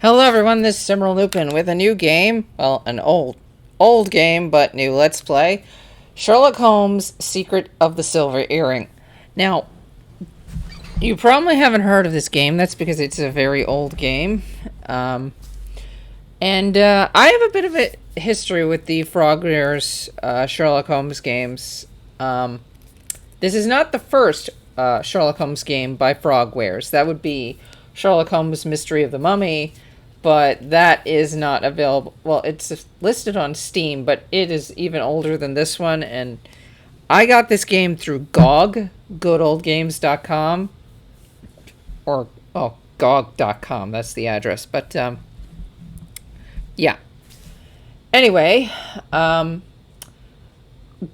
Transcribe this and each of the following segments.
Hello everyone, this is Simral Lupin with a new game. Well, an old game, but new Let's Play. Sherlock Holmes, Secret of the Silver Earring. Now, you probably haven't heard of this game. That's because it's a very old game. I have a bit of a history with the Frogwares Sherlock Holmes games. This is not the first Sherlock Holmes game by Frogwares. That would be Sherlock Holmes Mystery of the Mummy, but that is not available. Well, it's listed on Steam, but it is even older than this one, and I got this game through GOG, goodoldgames.com, or, GOG.com, that's the address, but, yeah. Anyway,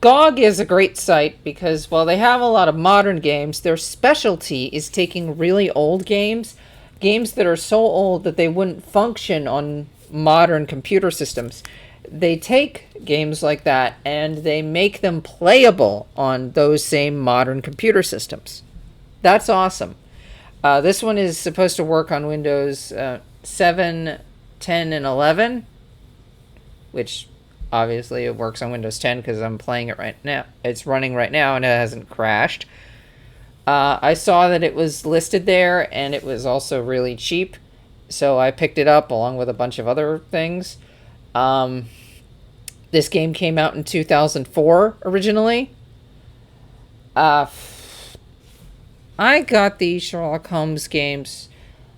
GOG is a great site because while they have a lot of modern games, their specialty is taking really old games that are so old that they wouldn't function on modern computer systems. They take games like that and they make them playable on those same modern computer systems. That's awesome. This one is supposed to work on Windows 7, 10, and 11, which obviously it works on Windows 10 because I'm playing it right now. It's running right now and it hasn't crashed. I saw that it was listed there and it was also really cheap, so I picked it up along with a bunch of other things. This game came out in 2004 originally. I got the Sherlock Holmes games.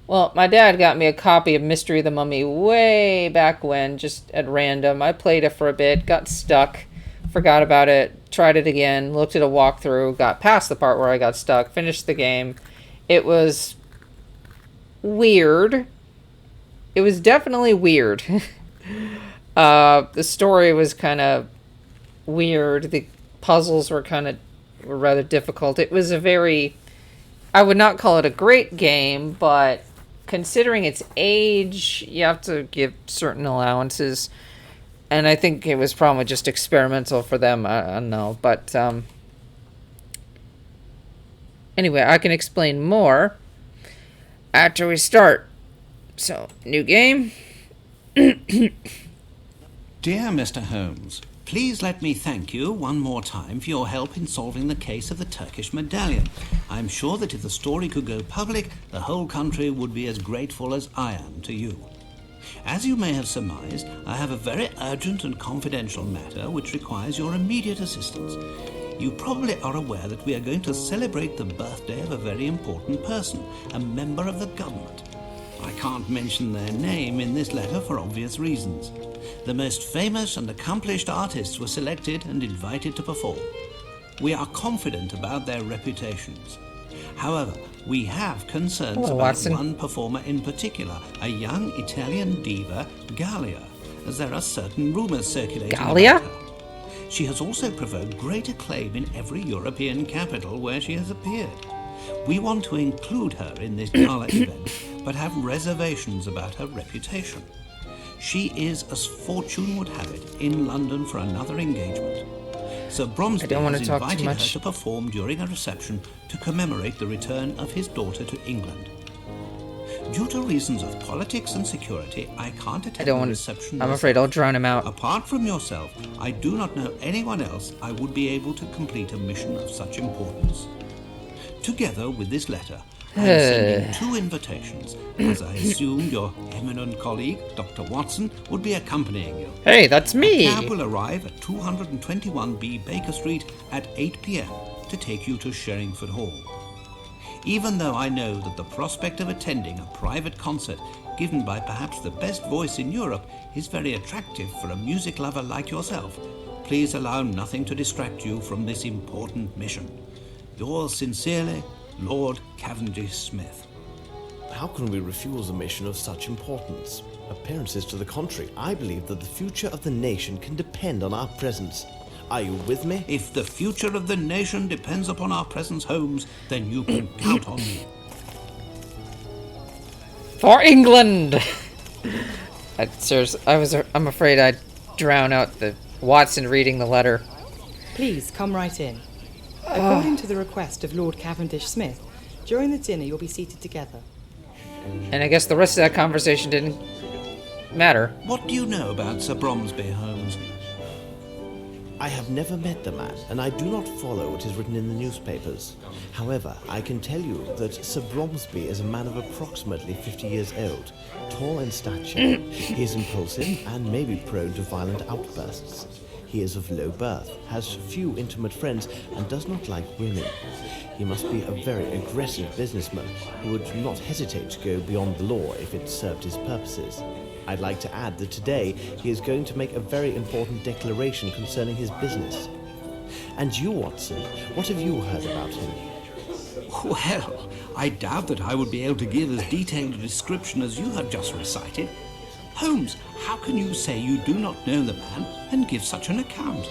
Well, my dad got me a copy of Mystery of the Mummy way back when, just at random. I played it for a bit, got stuck, forgot about it, tried it again, looked at a walkthrough, got past the part where I got stuck, finished the game. It was weird. It was definitely weird. The story was kind of weird. The puzzles were rather difficult. It was I would not call it a great game, but considering its age, you have to give certain allowances. And I think it was probably just experimental for them. I don't know. But anyway, I can explain more after we start. So, new game. Dear Mr. Holmes, please let me thank you one more time for your help in solving the case of the Turkish medallion. I'm sure that if the story could go public, the whole country would be as grateful as I am to you. As you may have surmised, I have a very urgent and confidential matter which requires your immediate assistance. You probably are aware that we are going to celebrate the birthday of a very important person, a member of the government. I can't mention their name in this letter for obvious reasons. The most famous and accomplished artists were selected and invited to perform. We are confident about their reputations. However, we have concerns about Watson. one performer in particular, a young Italian diva, Gallia, as there are certain rumors circulating Gallia? about her. She has also provoked great acclaim in every European capital where she has appeared. We want to include her in this gala event, but have reservations about her reputation. She is, as fortune would have it, in London for another engagement. Sir Bromsby has invited her to perform during a reception to commemorate the return of his daughter to England. Due to reasons of politics and security, I can't attend the reception. I'm afraid I'll drown him out. Apart from yourself, I do not know anyone else I would be able to complete a mission of such importance. Together with this letter, I am sending 2 invitations, as I assumed your eminent colleague, Dr. Watson, would be accompanying you. Hey, that's me! A cab will arrive at 221B Baker Street at 8 p.m. to take you to Sherringford Hall. Even though I know that the prospect of attending a private concert given by perhaps the best voice in Europe is very attractive for a music lover like yourself, please allow nothing to distract you from this important mission. Yours sincerely, Lord Cavendish Smith. How can we refuse a mission of such importance? Appearances to the contrary, I believe that the future of the nation can depend on our presence. Are you with me? If the future of the nation depends upon our presence, Holmes, then you can count on me. For England! I'm afraid I'd drown out the Watson reading the letter. Please come right in. According to the request of Lord Cavendish Smith, during the dinner you'll be seated together. And I guess the rest of that conversation didn't matter. What do you know about Sir Bromsby, Holmes? I have never met the man, and I do not follow what is written in the newspapers. However, I can tell you that Sir Bromsby is a man of approximately 50 years old, tall in stature. He is impulsive and may be prone to violent outbursts. He is of low birth, has few intimate friends, and does not like women. He must be a very aggressive businessman who would not hesitate to go beyond the law if it served his purposes. I'd like to add that today he is going to make a very important declaration concerning his business. And you, Watson, what have you heard about him? Well, I doubt that I would be able to give as detailed a description as you have just recited. Holmes, how can you say you do not know the man and give such an account?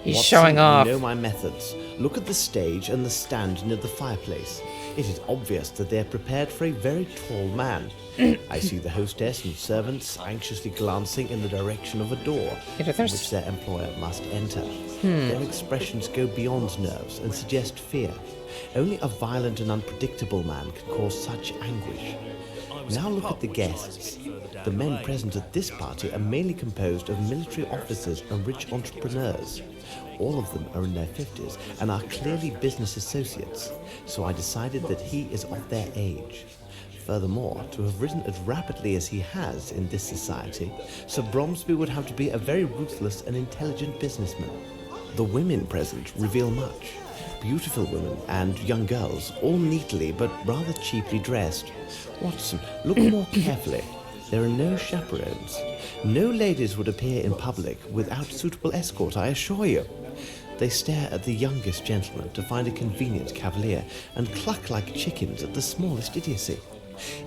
He's Watson, showing off. You know my methods. Look at the stage and the stand near the fireplace. It is obvious that they are prepared for a very tall man. I see the hostess and servants anxiously glancing in the direction of a door Yeah, but there's- which their employer must enter. Their expressions go beyond nerves and suggest fear. Only a violent and unpredictable man can cause such anguish. Now look at the guests. The men present at this party are mainly composed of military officers and rich entrepreneurs. All of them are in their 50s and are clearly business associates, so I decided that he is of their age. Furthermore, to have risen as rapidly as he has in this society, Sir Bromsby would have to be a very ruthless and intelligent businessman. The women present reveal much. Beautiful women and young girls, all neatly but rather cheaply dressed. Watson, look more carefully. There are no chaperones. No ladies would appear in public without suitable escort, I assure you. They stare at the youngest gentleman to find a convenient cavalier and cluck like chickens at the smallest idiocy.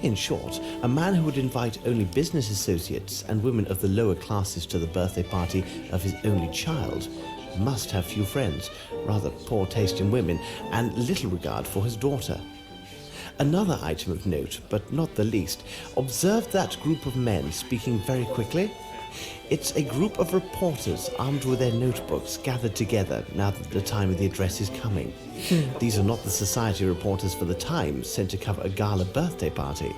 In short, a man who would invite only business associates and women of the lower classes to the birthday party of his only child must have few friends, rather poor taste in women, and little regard for his daughter. Another item of note, but not the least, observe that group of men speaking very quickly. It's a group of reporters armed with their notebooks gathered together now that the time of the address is coming. These are not the society reporters for the Times sent to cover a gala birthday party.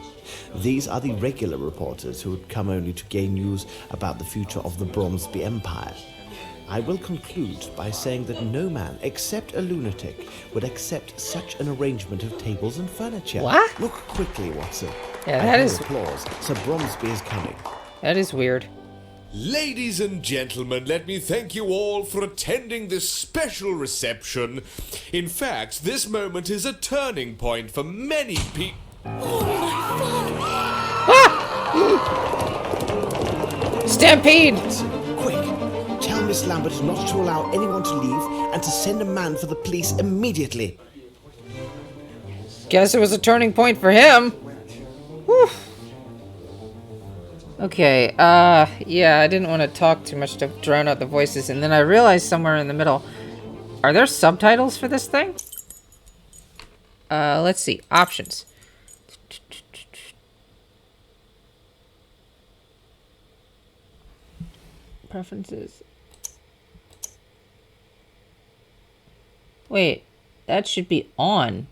These are the regular reporters who would come only to gain news about the future of the Bromsby Empire. I will conclude by saying that no man, except a lunatic, would accept such an arrangement of tables and furniture. What? Look quickly, Watson. Yeah, I that hear is- applause. Sir Bromsby is coming. That is weird. Ladies and gentlemen, let me thank you all for attending this special reception. In fact, this moment is a turning point for many people. Stampede! Quick, tell Miss Lambert not to allow anyone to leave and to send a man for the police immediately. Guess it was a turning point for him. Whew. Okay, yeah, I didn't want to talk too much to drown out the voices, and then I realized somewhere in the middle, are there subtitles for this thing? Let's see, options. Preferences. Wait, that should be on.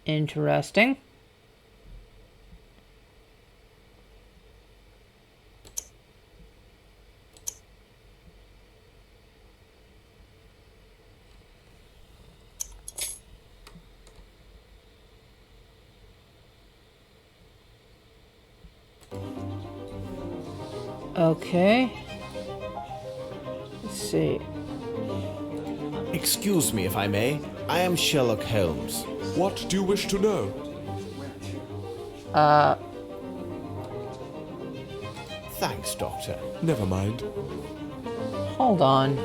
Interesting. Okay. Let's see. Excuse me, if I may. I am Sherlock Holmes. What do you wish to know? Thanks, Doctor. Never mind. Hold on.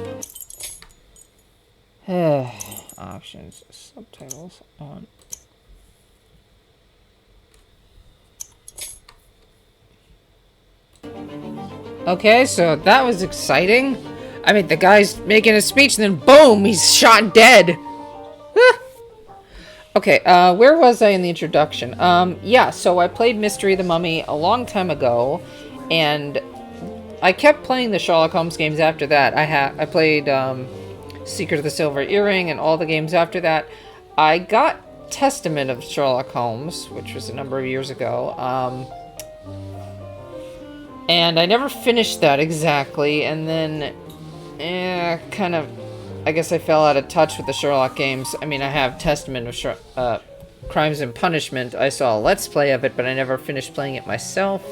Options. Subtitles on. Okay, so that was exciting. I mean, the guy's making a speech and then boom, he's shot dead. Okay, where was I in the introduction? Yeah, so I played Mystery of the Mummy a long time ago, and I kept playing the Sherlock Holmes games after that. I played Secret of the Silver Earring, and all the games after that. I got Testament of Sherlock Holmes, which was a number of years ago. And I never finished that exactly, and then kind of, I guess I fell out of touch with the Sherlock games. I mean, I have Testament of Crimes and Punishment. I saw a Let's Play of it, but I never finished playing it myself.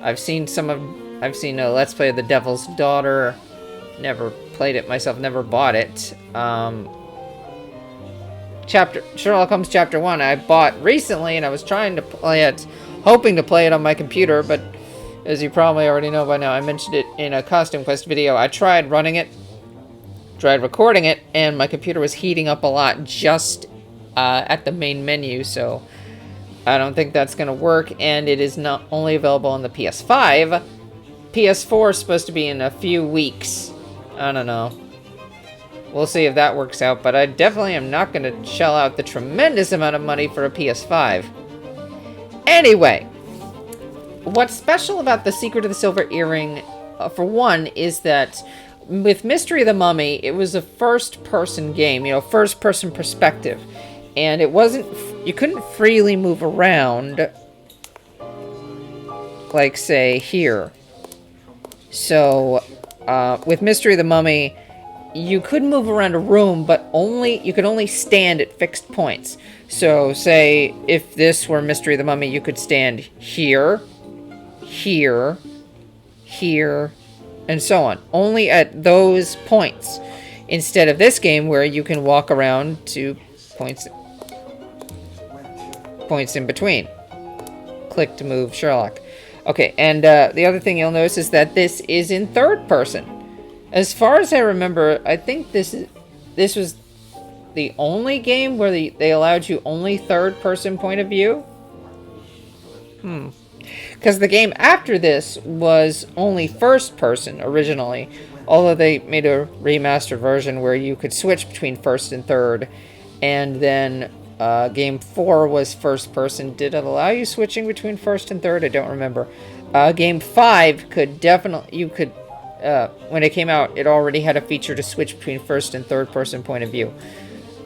I've seen a Let's Play of The Devil's Daughter. Never played it myself, never bought it. Sherlock Holmes Chapter 1 I bought recently, and I was trying to play it, hoping to play it on my computer, but as you probably already know by now, I mentioned it in a Costume Quest video. I tried running it, tried recording it, and my computer was heating up a lot just at the main menu, so I don't think that's going to work, and it is not only available on the PS5. PS4 is supposed to be in a few weeks. I don't know. We'll see if that works out, but I definitely am not going to shell out the tremendous amount of money for a PS5. Anyway, what's special about The Secret of the Silver Earring, for one, is that with Mystery of the Mummy, it was a first-person game, first-person perspective. And it wasn't, you couldn't freely move around, like, say, here. So, with Mystery of the Mummy, you could move around a room, but you could only stand at fixed points. So, say, if this were Mystery of the Mummy, you could stand here, here, here, and so on. Only at those points. Instead of this game where you can walk around to points in between. Click to move Sherlock. Okay, and the other thing you'll notice is that this is in third person. As far as I remember, I think this was the only game where they allowed you only third person point of view. Because the game after this was only first person originally, although they made a remastered version where you could switch between first and third, and then game 4 was first person. Did it allow you switching between first and third? I don't remember. Game 5 could definitely, when it came out, it already had a feature to switch between first and third person point of view.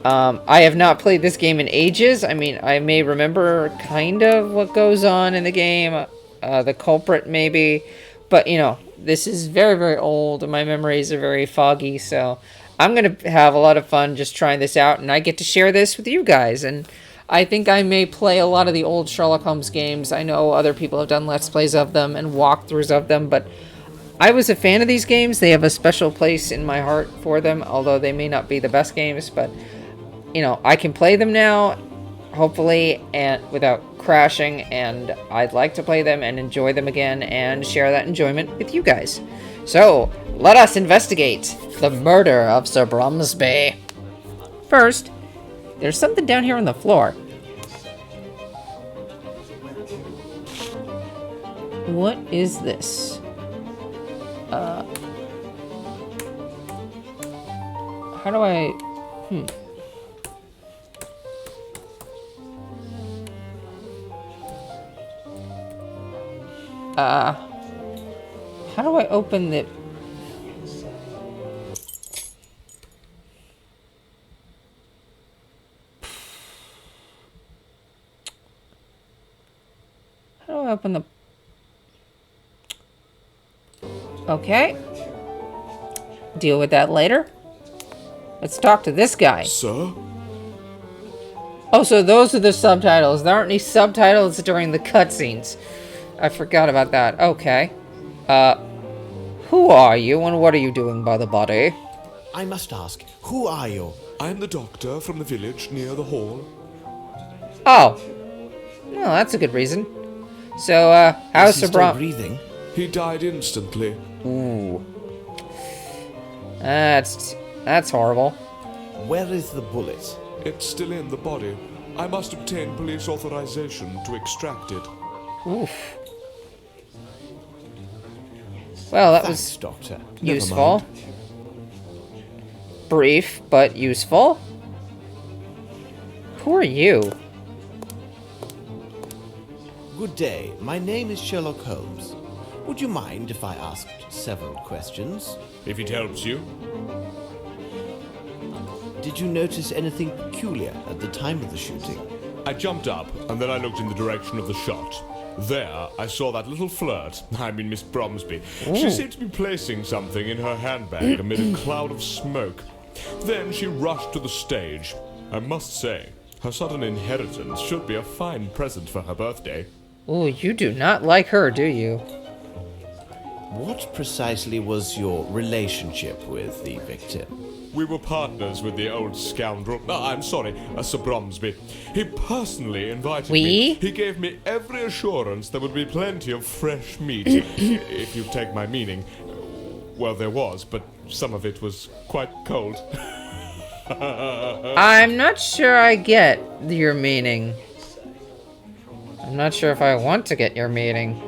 I have not played this game in ages. I mean, I may remember kind of what goes on in the game, the culprit maybe, but this is very, very old, and my memories are very foggy, so I'm going to have a lot of fun just trying this out, and I get to share this with you guys, and I think I may play a lot of the old Sherlock Holmes games. I know other people have done Let's Plays of them and walkthroughs of them, but I was a fan of these games. They have a special place in my heart for them, although they may not be the best games, but I can play them now, hopefully, and without crashing, and I'd like to play them and enjoy them again and share that enjoyment with you guys. So, let us investigate the murder of Sir Bromsby. First, there's something down here on the floor. What is this? How do I... How do I open the... How do I open the... Okay. Deal with that later. Let's talk to this guy. Sir? Oh, so those are the subtitles. There aren't any subtitles during the cutscenes. I forgot about that. Okay. Who are you and what are you doing by the body? I must ask, who are you? I'm the doctor from the village near the hall. Oh. Well, that's a good reason. So, how's Is he Sir still breathing? He died instantly. Ooh. That's horrible. Where is the bullet? It's still in the body. I must obtain police authorization to extract it. Oof. Well, that Thanks, was Doctor. useful. Brief, but useful. Who are you? Good day. My name is Sherlock Holmes. Would you mind if I asked several questions? If it helps you. Did you notice anything peculiar at the time of the shooting? I jumped up, and then I looked in the direction of the shot. There, I saw that little flirt, I mean Miss Bromsby. She seemed to be placing something in her handbag amid a cloud of smoke. Then she rushed to the stage. I must say, her sudden inheritance should be a fine present for her birthday. Oh, you do not like her, do you? What precisely was your relationship with the victim? We were partners with the old scoundrel. I'm sorry, Sir Bromsby. He personally invited me. He gave me every assurance there would be plenty of fresh meat, if you take my meaning. Well, there was, but some of it was quite cold. I'm not sure I get your meaning. I'm not sure if I want to get your meaning.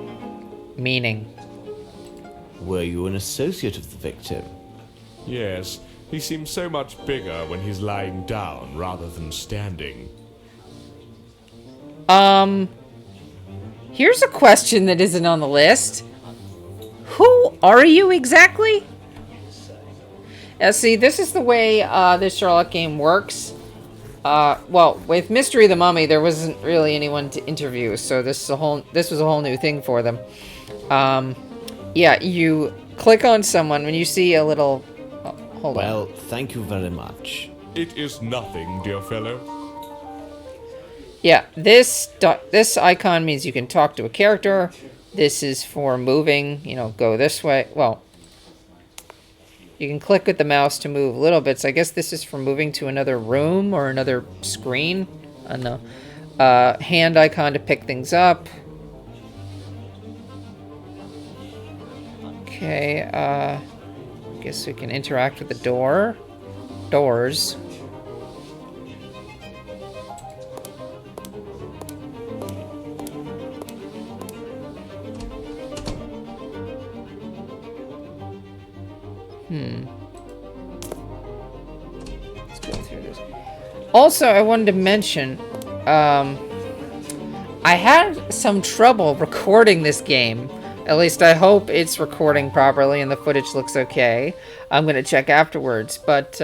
Were you an associate of the victim? Yes. He seems so much bigger when he's lying down rather than standing. Here's a question that isn't on the list. Who are you exactly? See, this is the way this Sherlock game works. Well, with Mystery of the Mummy, there wasn't really anyone to interview, so this was a whole new thing for them. Yeah, you click on someone when you see a little. Hold on. Well, thank you very much. It is nothing, dear fellow. Yeah, this icon means you can talk to a character. This is for moving, go this way. Well, you can click with the mouse to move little bits. I guess this is for moving to another room or another screen. I don't know. Hand icon to pick things up. Okay, guess we can interact with the doors. Let's go through this. Also, I wanted to mention, I had some trouble recording this game. At least I hope it's recording properly and the footage looks okay. I'm going to check afterwards. But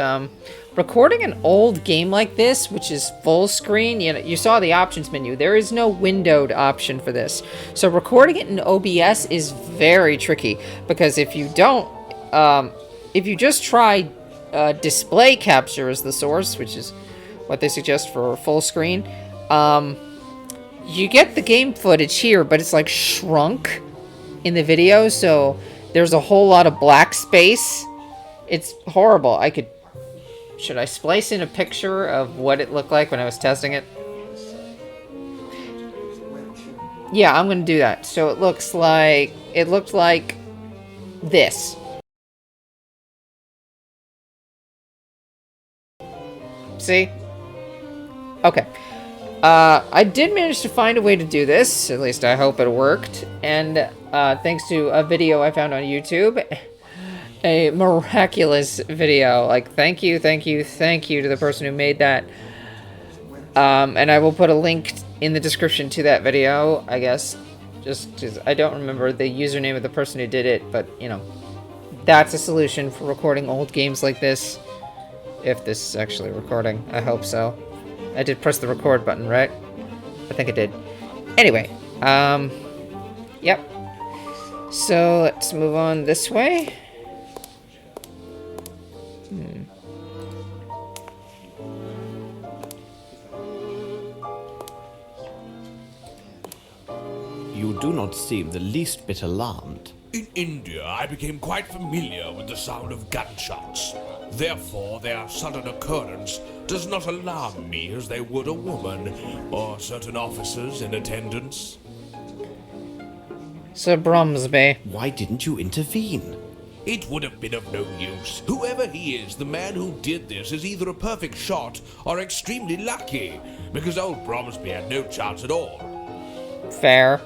recording an old game like this, which is full screen, you saw the options menu. There is no windowed option for this. So recording it in OBS is very tricky. Because if you don't, if you just try display capture as the source, which is what they suggest for full screen, you get the game footage here, but it's like shrunk in the video, so there's a whole lot of black space. It's horrible. Should I splice in a picture of what it looked like when I was testing it? Yeah, I'm gonna do that. So it looked like this. See? Okay. I did manage to find a way to do this. At least I hope it worked. And thanks to a video I found on YouTube. A miraculous video. Like, thank you to the person who made that. And I will put a link in the description to that video, I guess. Just because I don't remember the username of the person who did it. But, that's a solution for recording old games like this. If this is actually recording. I hope so. I did press the record button, right? I think I did. Anyway, yep. So let's move on this way. You do not seem the least bit alarmed. In India, I became quite familiar with the sound of gunshots. Therefore, their sudden occurrence does not alarm me as they would a woman or certain officers in attendance. Sir Bromsby. Why didn't you intervene? It would have been of no use. Whoever he is, the man who did this is either a perfect shot or extremely lucky, because old Bromsby had no chance at all. Fair.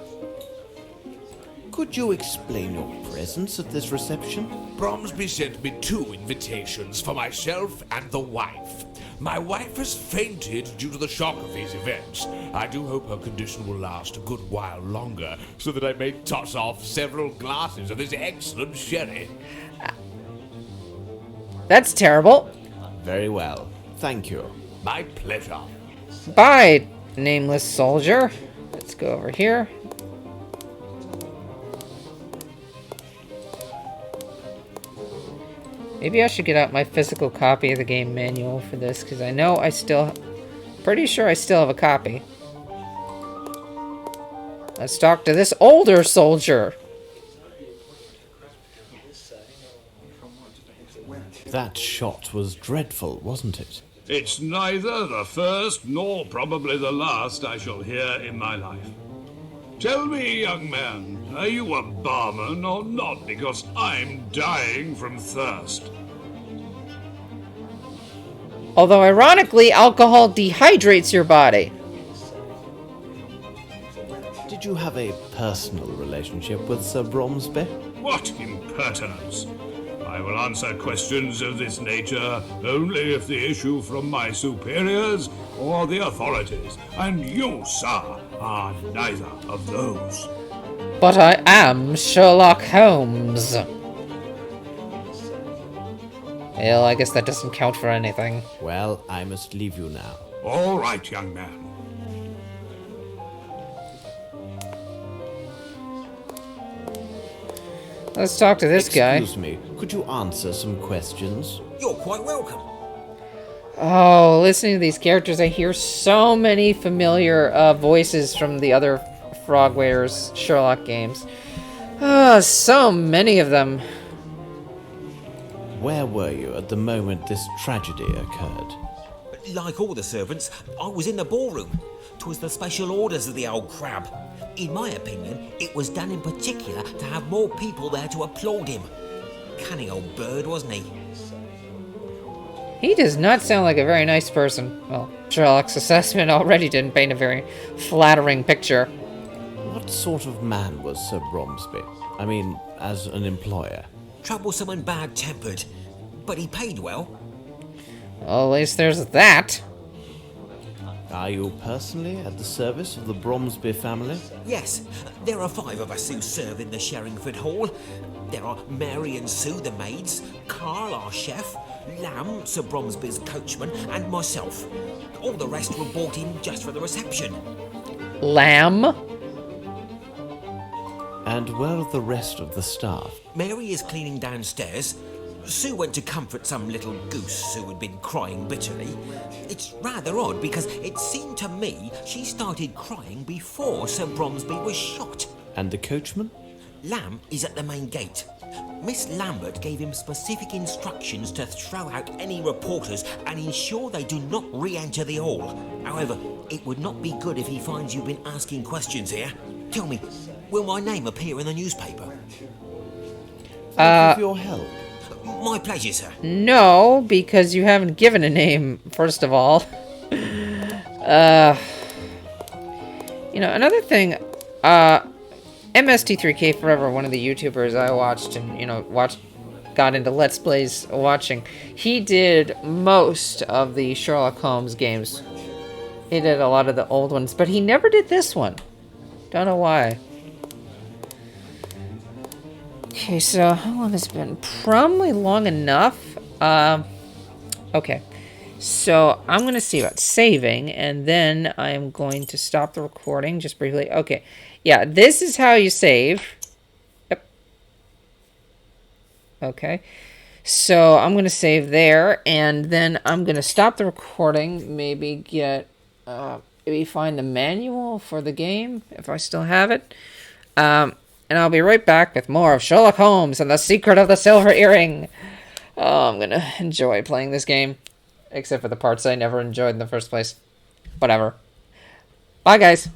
Could you explain your presence at this reception? Bromsby sent me 2 invitations for myself and the wife. My wife has fainted due to the shock of these events. I do hope her condition will last a good while longer, so that I may toss off several glasses of this excellent sherry. That's terrible. Very well. Thank you. My pleasure. Bye, nameless soldier. Let's go over here. Maybe I should get out my physical copy of the game manual for this, because I know I still... Pretty sure I still have a copy. Let's talk to this older soldier. That shot was dreadful, wasn't it? It's neither the first nor probably the last I shall hear in my life. Tell me, young man, are you a barman or not? Because I'm dying from thirst. Although, ironically, alcohol dehydrates your body. Did you have a personal relationship with Sir Bromsby? What impertinence! I will answer questions of this nature only if they issue from my superiors or the authorities, and you, sir, are neither of those. But I am Sherlock Holmes. Well, I guess that doesn't count for anything. Well, I must leave you now. All right, young man. Let's talk to this guy. Excuse me, could you answer some questions? You're quite welcome. Oh, listening to these characters, I hear so many familiar voices from the other Frogwares Sherlock games. So many of them. Where were you at the moment this tragedy occurred? Like all the servants, I was in the ballroom. 'Twas the special orders of the old crab. In my opinion, it was done in particular to have more people there to applaud him. Cunning old bird, wasn't he? He does not sound like a very nice person. Well, Sherlock's assessment already didn't paint a very flattering picture. What sort of man was Sir Bromsby? I mean, as an employer. Troublesome and bad-tempered, but he paid well. Well, at least there's that. Are you personally at the service of the Bromsby family? Yes, there are 5 of us who serve in the Sherringford Hall. There are Mary and Sue, the maids, Carl, our chef, Lamb, Sir Bromsby's coachman, and myself. All the rest were brought in just for the reception. Lamb? And where are the rest of the staff? Mary is cleaning downstairs. Sue went to comfort some little goose who had been crying bitterly. It's rather odd because it seemed to me she started crying before Sir Bromsby was shot. And the coachman? Lamb is at the main gate. Miss Lambert gave him specific instructions to throw out any reporters and ensure they do not re-enter the hall. However, it would not be good if he finds you've been asking questions here. Tell me, will my name appear in the newspaper? With your help. My pleasure, sir. No, because you haven't given a name, first of all. You know, another thing, MST3K Forever, one of the YouTubers I watched and, you know, got into Let's Plays watching, he did most of the Sherlock Holmes games. He did a lot of the old ones, but he never did this one. Don't know why. Okay, so how long has it been? Probably long enough. Okay. So I'm going to see about saving, and then I'm going to stop the recording just briefly. Okay. Yeah, this is how you save. Yep. Okay. So I'm going to save there, and then I'm going to stop the recording, maybe get, maybe find the manual for the game, if I still have it. And I'll be right back with more of Sherlock Holmes and the Secret of the Silver Earring. Oh, I'm going to enjoy playing this game. Except for the parts I never enjoyed in the first place. Whatever. Bye, guys.